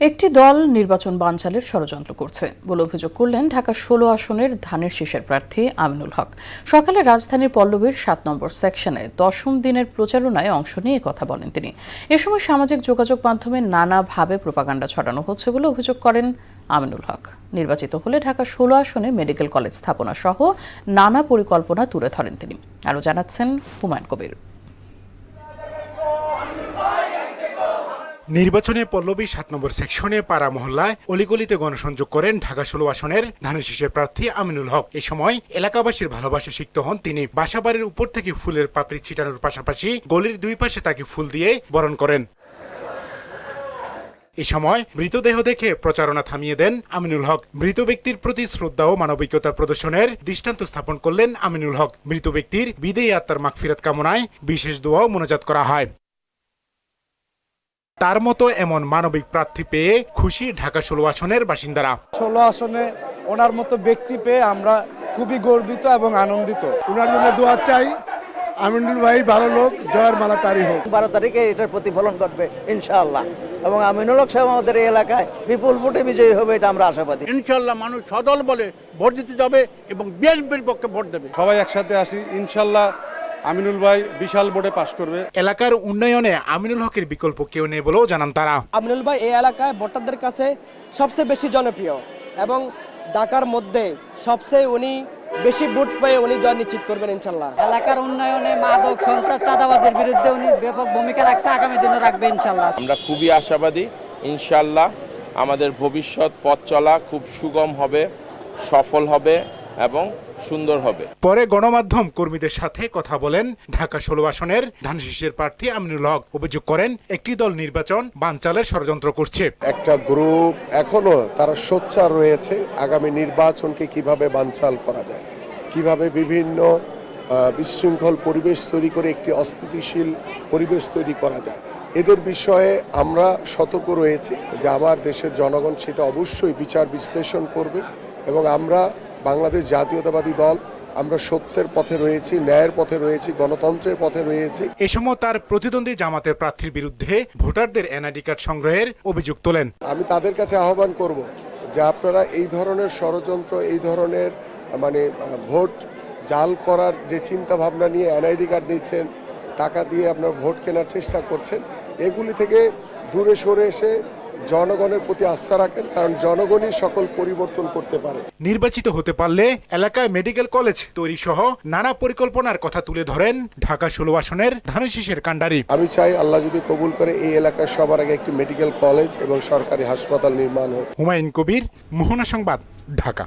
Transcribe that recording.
একটি দল নির্বাচন বানচালের ষড়যন্ত্র করছে বলে অভিযোগ করলেন ঢাকা ১৬ আসনের ধানের শীষের প্রার্থী আমিনুল হক। সকালে রাজধানীর পল্লবীর ৭ নম্বর সেকশনে ১০ম দিনের প্রচারণায় অংশ নিয়ে কথা বলেন তিনি। এ সময় সামাজিক যোগাযোগ মাধ্যমে নানাভাবে প্রোপাগান্ডা ছড়ানো হচ্ছে বলে অভিযোগ করেন আমিনুল হক। নির্বাচিত হলে ঢাকা ১৬ আসনে মেডিকেল কলেজ স্থাপনা সহ নানা পরিকল্পনা তুলে ধরেন তিনি। আরও জানাচ্ছেন হুমায়ুন কবির। নির্বাচনে পল্লবী ৭ নম্বর সেকশনে পাড়া মহল্লায় অলিগলিতে গণসংযোগ করেন ঢাকা ১৬ আসনের ধানের শীষের প্রার্থী আমিনুল হক। এ সময় এলাকাবাসীর ভালোবাসা সিক্ত হন তিনি। বাসাবাড়ির উপর থেকে ফুলের পাপড়ি ছিটানোর পাশাপাশি গলির দুই পাশে তাকে ফুল দিয়ে বরণ করেন। এ সময় মৃতদেহ দেখে প্রচারণা থামিয়ে দেন আমিনুল হক। মৃত ব্যক্তির প্রতি শ্রদ্ধা ও মানবিকতা প্রদর্শনের দৃষ্টান্ত স্থাপন করলেন আমিনুল হক। মৃত ব্যক্তির বিদেয়ী আত্মার মাগফিরাত কামনায় বিশেষ দোয়া ও মোনাজাত করা হয়। তার মতো এমন মানবিক প্রার্থী পেয়ে খুশি ঢাকা ১৬ আসনের বাসিন্দারা। ১৬ আসনে ওনার মতো ব্যক্তি পেয়ে আমরা খুবই গর্বিত এবং আনন্দিত। ওনার জন্য দোয়া চাই, আমিনুল ভাই ভালো লোক, জয়ের মালা তারই হোক। ১২ তারিখে এটার প্রতিফলন ঘটবে ইনশাআল্লাহ, এবং আমিনুল হক সাহেব আমাদের এই এলাকায় বিপুল ভোটে বিজয়ী হবে, এটা আমরা আশাবাদী। ইনশাআল্লাহ মানুষ সদল বলে ভোট দিতে যাবে এবং বিএনপির পক্ষে ভোট দেবে। সবাই একসাথে আসি, ইনশাআল্লাহ আমিনুল ভাই বিশাল ভোটে পাশ করবে। এলাকার উন্নয়নে আমিনুল হকের বিকল্প কেউ নেই বলেও জানান তারা। আমিনুল ভাই এই এলাকায় ভোটারদের কাছে সবচেয়ে বেশি জনপ্রিয় এবং ঢাকার মধ্যে সবচেয়ে উনি বেশি ভোট পেয়ে উনি জয় নিশ্চিত করবেন ইনশাল্লাহ। এলাকার উন্নয়নে মাদক সন্ত্রাস চাঁদাবাজের বিরুদ্ধে উনি ব্যাপক ভূমিকা রাখছে, আগামী দিনে রাখবে ইনশাল্লাহ। আমরা খুবই আশাবাদী, ইনশাল্লাহ আমাদের ভবিষ্যৎ পথ চলা খুব সুগম হবে, সফল হবে এবং সুন্দর হবে। পরে গণমাধ্যম কর্মীদের সাথে কথা বলেন ঢাকা ১৬ আসনের ধানের শীষের প্রার্থী আমিনুল হক। অভিযোগ করেন একটি দল নির্বাচন বানচালের ষড়যন্ত্র করছে। একটা গ্রুপ এখনো তারা সোচ্চার রয়েছে আগামী নির্বাচনকে কিভাবে বানচাল করা যায়, কিভাবে বিভিন্ন বিশৃঙ্খল পরিবেশ তৈরি করে একটি অস্থিতিশীল পরিবেশ তৈরি করা যায়। এদের বিষয়ে আমরা সতর্ক রয়েছি যে আমার দেশের জনগণ সেটা অবশ্যই বিচার বিশ্লেষণ করবে এবং আমরা বাংলাদেশ জাতীয়তাবাদী দল আমরা সত্যের পথে রয়েছি, ন্যায়ের পথে রয়েছি, গণতন্ত্রের পথে রয়েছি। এ সময় তার প্রতিদ্বন্দ্বী জামাতের প্রার্থীর বিরুদ্ধে ভোটারদের এনআইডি কার্ড সংগ্রহের অভিযোগ তোলেন। আমি তাদের কাছে আহ্বান করব যে আপনারা এই ধরনের ষড়যন্ত্র, এই ধরনের ভোট জাল করার যে চিন্তা ভাবনা নিয়ে এনআইডি কার্ড নিচ্ছেন, টাকা দিয়ে আপনার ভোট কেনার চেষ্টা করছেন, এগুলি থেকে দূরে সরে এসে জনগণের প্রতি আস্থা রাখেন, কারণ জনগণই সকল পরিবর্তন করতে পারে। নির্বাচিত হতে পারলে এলাকায় মেডিকেল কলেজ তৈরি সহ নানা পরিকল্পনার কথা তুলে ধরেন ঢাকা ১৬ আসনের ধানের শীষের কাণ্ডারি। আমি চাই আল্লাহ যদি কবুল করে এই এলাকার সবার আগে একটি মেডিকেল কলেজ এবং সরকারি হাসপাতাল নির্মাণ হোক। হুমায়ুন কবির, মোহনা সংবাদ, ঢাকা।